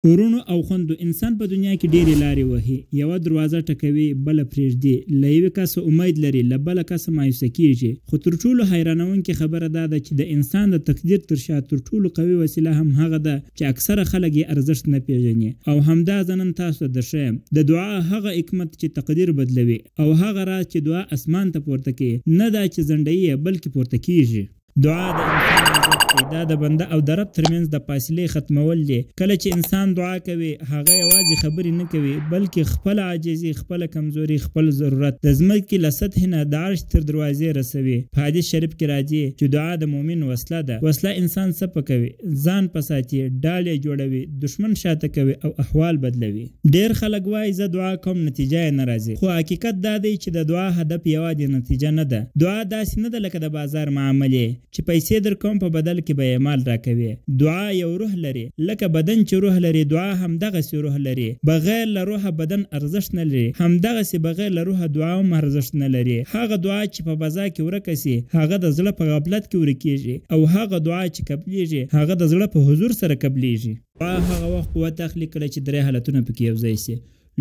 ورونو او خوندو انسان په دنیا کې ډېرې لارې وهي. یوه دروازه ټکوي، بله پرېږدي، له یوې کسه امید لري، له بله کسه مایوسه کېږي. خو تر ټولو حیرانوونکې خبره دا ده چې د انسان د تقدیر تر شا تر ټولو قوي وسیله هم هغه ده چې اکثره خلک یې ارزښت نه پېژني. او همدا زه نن تاسو ته درښیم د دعا هغه حکمت چې تقدیر بدلوي، او هغه راز چې دعا اسمان ته پورته کوي، نه دا چې ځنډوي یې بلکې پورته کېږي. دعا د انسان عزت دی، دا د بنده او د رب ترمنځ د فاصلې ختمول دی. کله چې انسان دعا کوي، هغه یوازې خبرې نه کوي بلکې خپل عاجزي، خپل کمزوري، خپل ضرورت د ځمکې له سطحې نه د عرش تر دروازې رسوي. په حدیث شریف کې راځي چې دعا د مؤمن وسله ده. وسله انسان څه کوي؟ ځان په ساتي، ډال یې جوړوي، دشمن شاته کوي او احوال بدلوي. ډېر خلک وایي زه دعا کوم نتیجه یې نه راځي، خو حقیقت دا دی چې د دعا هدف یوازې نتیجه نه ده. دعا داسې نه ده لکه د بازار معاملې چې پیسې در کوم په بدل کې به یې مال راکوي. دعا یو روح لري، لکه بدن چې روح لري، دعا هم دغسې روح لري. بغیر له روحه بدن ارزښت نه لري، همدغسې بغیر له روحه دعا هم ارزښت نه لري. هغه دعا چې په فضا کې ورکه سي، هغه د زړه په غفلت کې ورکېږي، او هغه دعا چې قبلېږي، هغه د زړه په حضور سره قبلېږي. دعا هغه وخت قوت اخلي کله چې درې حالتونه پکې یوځای سي.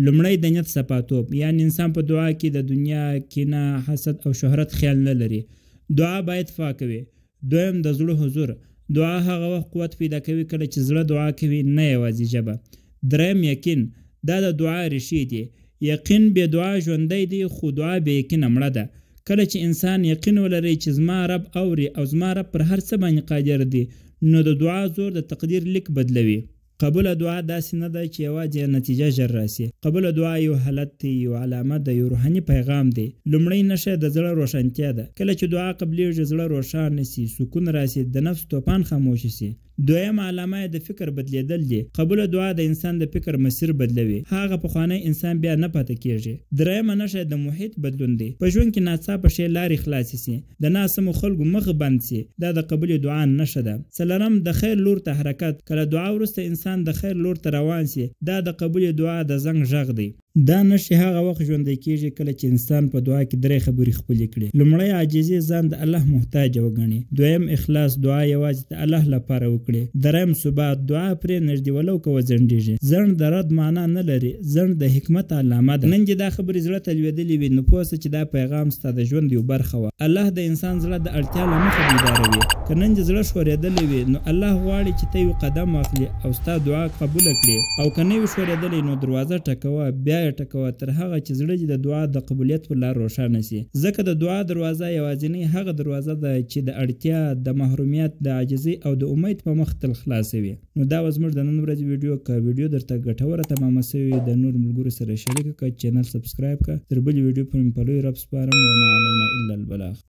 لومړی د نیت صفاتوب، یعنې انسان په دعا کې د دنیا، کینه، حسد او شهرت خیال نه لري. دعا باید پاکه وي. دویم د زړه حضور، دعا هغه وخت قوت پیدا کوي کله چې زړه دعا کوي، نه یوازې ژبه. دریم یقین، دا د دعا ریښې دي. یقین بې دعا ژوندی دی، خو دعا بې یقینه مړه ده. کله چې انسان یقین ولري چې زما رب اوري او زما رب پر هر څه باندې قادر دی، نو د دعا زور د تقدیر لیک بدلوي. قبوله دعا داسې نه ده چې یوازې نتیجه ژر راسي. قبوله دعا یو حالت دی، یو علامه ده، یو روحاني پیغام دی. لومړی نښه د زړه روښانتیا ده. کله چې دعا قبلېږي، زړه روښانه سي، سکون راسي، د نفس توپان خاموش سي. دویم علامه د فکر بدلیدل دی. قبوله دعا د انسان د فکر مسیر بدلوي. هغه پخوانی انسان بیا نه پاتې کېږي. دریمه نښه د محیط بدلون دی. په ژوند کې ناڅاپه شی لارې خلاصې سي، د ناسمو خلکو مخ بند سي. دا د قبولې دعا نښه ده. څلورم د خیر لور ته حرکت. کله دعا وروسته انسان د خیر لور ته روان سي، دا د قبولې دعا د زنګ غږ دی. دا نښې هغه وخت ژوندی کېږي کله چې انسان په دعا کې درې خبرې خپلې کړي. لومړی عاجزي، ځان د الله محتاج وګڼي. دویم اخلاص، دعا یوازې د الله لپاره وکړي. دریم ثبات، دعا پرې نږدې ولو که وځنډېږي. ځنډ د رد معنا نه لري، ځنډ د حکمت علامه ده. نن چې دا خبرې زړه ته لوېدلې وي، نو پوه سه چې دا پیغام ستا د ژوند یو برخه وه. الله د انسان زړه د اړتیا له مخه بیداروي. که نن چې زړه ښورېدلی وي، نو الله غواړي چې ته یو قدم واخلي او ستا دعا قبوله کړي. او که نه وي ښورېدلی، نو دروازه ټکوه، بیا یې ټکوه، تر هغه چې زړه دې د دعا د قبولیت پر لار روښانه سي. ځکه د دعا دروازه یوازینۍ هغه دروازه ده چې د اړتیا، د محرومیت، د عاجزۍ او د امید په مخ تل خلاصوي. نو دا وه زموږ د نن ورځې ویډیو. که ویډیو درته ګټوره تمامه سوې، د نور ملګرو سره شریکه کړه، چینل سبسکرایب کړه. تر بلې ویډیو پورې مې په لوی رب سپارم. وما علینا الا البلاغ.